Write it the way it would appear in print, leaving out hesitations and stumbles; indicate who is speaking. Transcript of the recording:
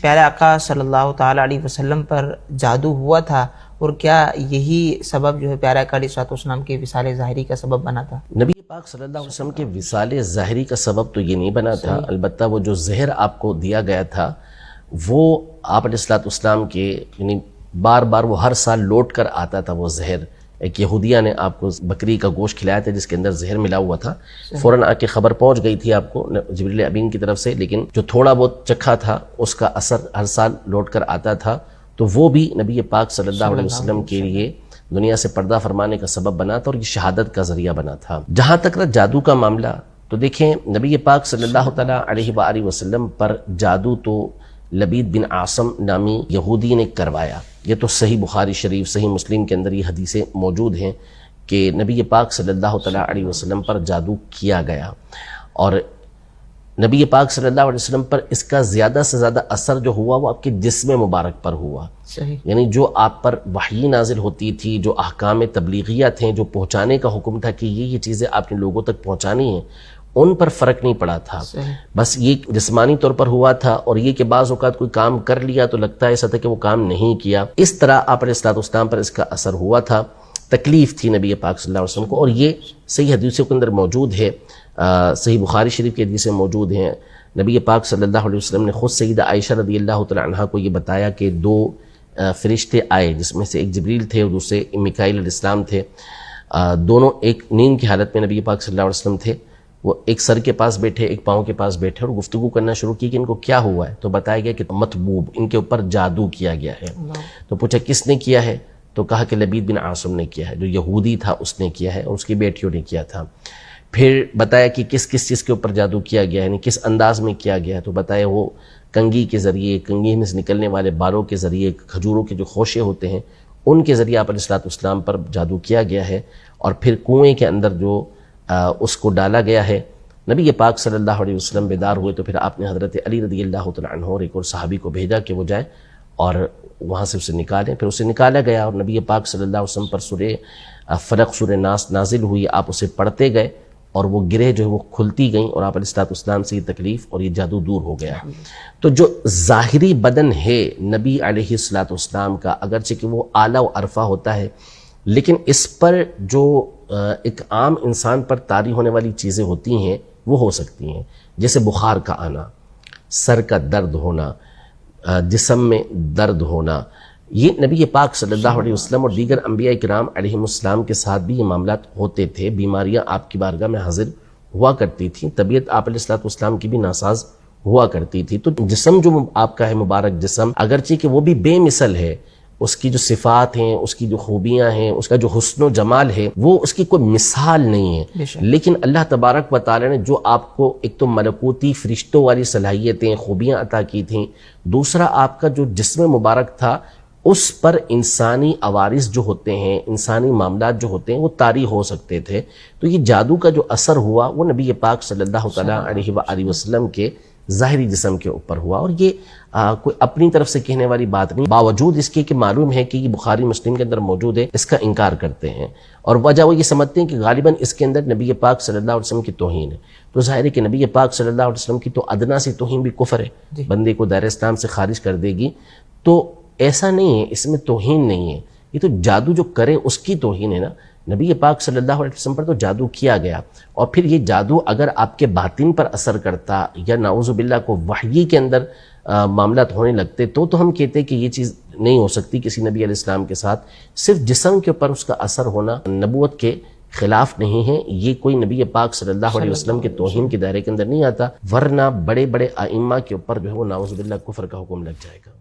Speaker 1: پیارے آقا صلی اللہ تعالیٰ علیہ وسلم پر جادو ہوا تھا، اور کیا یہی سبب جو ہے پیارے آقا علیہ السلام کے وصال ظاہری کا سبب بنا تھا؟
Speaker 2: نبی پاک صلی اللہ علیہ وسلم کے وصال ظاہری کا سبب تو یہ نہیں بنا تھا، البتہ وہ جو زہر آپ کو دیا گیا تھا وہ آپ علیہ السلام کے یعنی بار بار وہ ہر سال لوٹ کر آتا تھا وہ زہر۔ ایک یہودیہ نے آپ کو بکری کا گوشت کھلایا تھا جس کے اندر زہر ملا ہوا تھا، فوراً آ کے خبر پہنچ گئی تھی آپ کو جبریل امین کی طرف سے، لیکن جو تھوڑا بہت چکھا تھا اس کا اثر ہر سال لوٹ کر آتا تھا، تو وہ بھی نبی پاک صلی اللہ علیہ وسلم کے لیے دنیا سے پردہ فرمانے کا سبب بنا تھا اور یہ شہادت کا ذریعہ بنا تھا۔ جہاں تک رہا جادو کا معاملہ، تو دیکھیں نبی پاک صلی اللہ تعالیٰ علیہ وآلہ وسلم پر جادو تو لبید بن عاصم نامی یہودی نے کروایا۔ یہ تو صحیح بخاری شریف، صحیح مسلم کے اندر یہ حدیثیں موجود ہیں کہ نبی پاک صلی اللہ تعالیٰ علیہ وسلم پر جادو کیا گیا، اور نبی پاک صلی اللہ علیہ وسلم پر اس کا زیادہ سے زیادہ اثر جو ہوا وہ آپ کے جسم مبارک پر ہوا۔ یعنی جو آپ پر وحی نازل ہوتی تھی، جو احکام تبلیغیہ تھے، جو پہنچانے کا حکم تھا کہ یہ چیزیں آپ نے لوگوں تک پہنچانی ہیں، ان پر فرق نہیں پڑا تھا، بس یہ جسمانی طور پر ہوا تھا، اور یہ کہ بعض اوقات کوئی کام کر لیا تو لگتا ہے ایسا تھا کہ وہ کام نہیں کیا۔ اس طرح آپ علیہ السلام پر اس کا اثر ہوا تھا، تکلیف تھی نبی پاک صلی اللہ علیہ وسلم کو، اور یہ صحیح حدیثوں کے اندر موجود ہے، صحیح بخاری شریف کی حدیثیں موجود ہیں۔ نبی پاک صلی اللہ علیہ وسلم نے خود سیدہ عائشہ رضی اللہ تعالی عنہا کو یہ بتایا کہ دو فرشتے آئے، جس میں سے ایک جبریل تھے اور دوسرے میکائیل علیہ السلام تھے، دونوں ایک نیند کی حالت میں نبی پاک صلی اللہ علیہ وسلم تھے، وہ ایک سر کے پاس بیٹھے، ایک پاؤں کے پاس بیٹھے، اور گفتگو کرنا شروع کی کہ ان کو کیا ہوا ہے، تو بتایا گیا کہ مطبوب، ان کے اوپر جادو کیا گیا ہے۔ تو پوچھا کس نے کیا ہے، تو کہا کہ لبید بن عاصم نے کیا ہے، جو یہودی تھا اس نے کیا ہے، اور اس کی بیٹیوں نے کیا تھا۔ پھر بتایا کہ کس کس چیز کے اوپر جادو کیا گیا ہے، یعنی کس انداز میں کیا گیا ہے، تو بتایا وہ کنگھی کے ذریعے، کنگھی میں سے نکلنے والے بالوں کے ذریعے، کھجوروں کے جو خوشے ہوتے ہیں ان کے ذریعے آپ علیہ السلام پر جادو کیا گیا ہے، اور پھر کنویں کے اندر جو اس کو ڈالا گیا ہے۔ نبی پاک صلی اللہ علیہ وسلم بیدار ہوئے تو پھر آپ نے حضرت علی رضی اللہ تعالیٰ عنہ اور ایک اور صحابی کو بھیجا کہ وہ جائے اور وہاں سے اسے نکالیں۔ پھر اسے نکالا گیا اور نبی پاک صلی اللہ علیہ وسلم پر سورہ فلق، سورہ ناس نازل ہوئی، آپ اسے پڑھتے گئے اور وہ گرہ جو ہے وہ کھلتی گئیں، اور آپ علیہ السلام سے یہ تکلیف اور یہ جادو دور ہو گیا۔ تو جو ظاہری بدن ہے نبی علیہ السلام کا، اگرچہ کہ وہ اعلیٰ و عرفہ ہوتا ہے، لیکن اس پر جو ایک عام انسان پر طاری ہونے والی چیزیں ہوتی ہیں وہ ہو سکتی ہیں، جیسے بخار کا آنا، سر کا درد ہونا، جسم میں درد ہونا۔ یہ نبی پاک صلی اللہ علیہ وسلم اور دیگر انبیاء کرام علیہ السلام کے ساتھ بھی یہ معاملات ہوتے تھے، بیماریاں آپ کی بارگاہ میں حاضر ہوا کرتی تھیں، طبیعت آپ علیہ السلام کی بھی ناساز ہوا کرتی تھی۔ تو جسم جو آپ کا ہے مبارک جسم، اگرچہ کہ وہ بھی بے مثل ہے، اس کی جو صفات ہیں، اس کی جو خوبیاں ہیں، اس کا جو حسن و جمال ہے، وہ اس کی کوئی مثال نہیں ہے، لیکن اللہ تبارک و تعالی نے جو آپ کو ایک تو ملکوتی فرشتوں والی صلاحیتیں، خوبیاں عطا کی تھیں، دوسرا آپ کا جو جسم مبارک تھا اس پر انسانی عوارض جو ہوتے ہیں، انسانی معاملات جو ہوتے ہیں وہ طاری ہو سکتے تھے۔ تو یہ جادو کا جو اثر ہوا وہ نبی پاک صلی اللہ تعالیٰ علیہ وآلہ وسلم کے ظاہری جسم کے اوپر ہوا، اور یہ کوئی اپنی طرف سے کہنے والی بات نہیں، باوجود اس کے کہ معلوم ہے کہ یہ بخاری مسلم کے اندر موجود ہے، اس کا انکار کرتے ہیں، اور وجہ وہ یہ سمجھتے ہیں کہ غالباً اس کے اندر نبی پاک صلی اللہ علیہ وسلم کی توہین ہے۔ تو ظاہر ہے کہ نبی پاک صلی اللہ علیہ وسلم کی تو ادنا سی توہین بھی کفر ہے، بندے کو دائرہ اسلام سے خارج کر دے گی، تو ایسا نہیں ہے، اس میں توہین نہیں ہے، یہ تو جادو جو کرے اس کی توہین ہے نا۔ نبی پاک صلی اللہ علیہ وسلم پر تو جادو کیا گیا، اور پھر یہ جادو اگر آپ کے باطن پر اثر کرتا یا نعوذ باللہ کو وحی کے اندر معاملات ہونے لگتے تو ہم کہتے کہ یہ چیز نہیں ہو سکتی کسی نبی علیہ السلام کے ساتھ۔ صرف جسم کے اوپر اس کا اثر ہونا نبوت کے خلاف نہیں ہے، یہ کوئی نبی پاک صلی اللہ علیہ وسلم کے توہین کے دائرے کے اندر نہیں آتا، ورنہ بڑے بڑے ائمہ کے اوپر جو ہے وہ نعوذ باللہ کفر کا حکم لگ جائے گا۔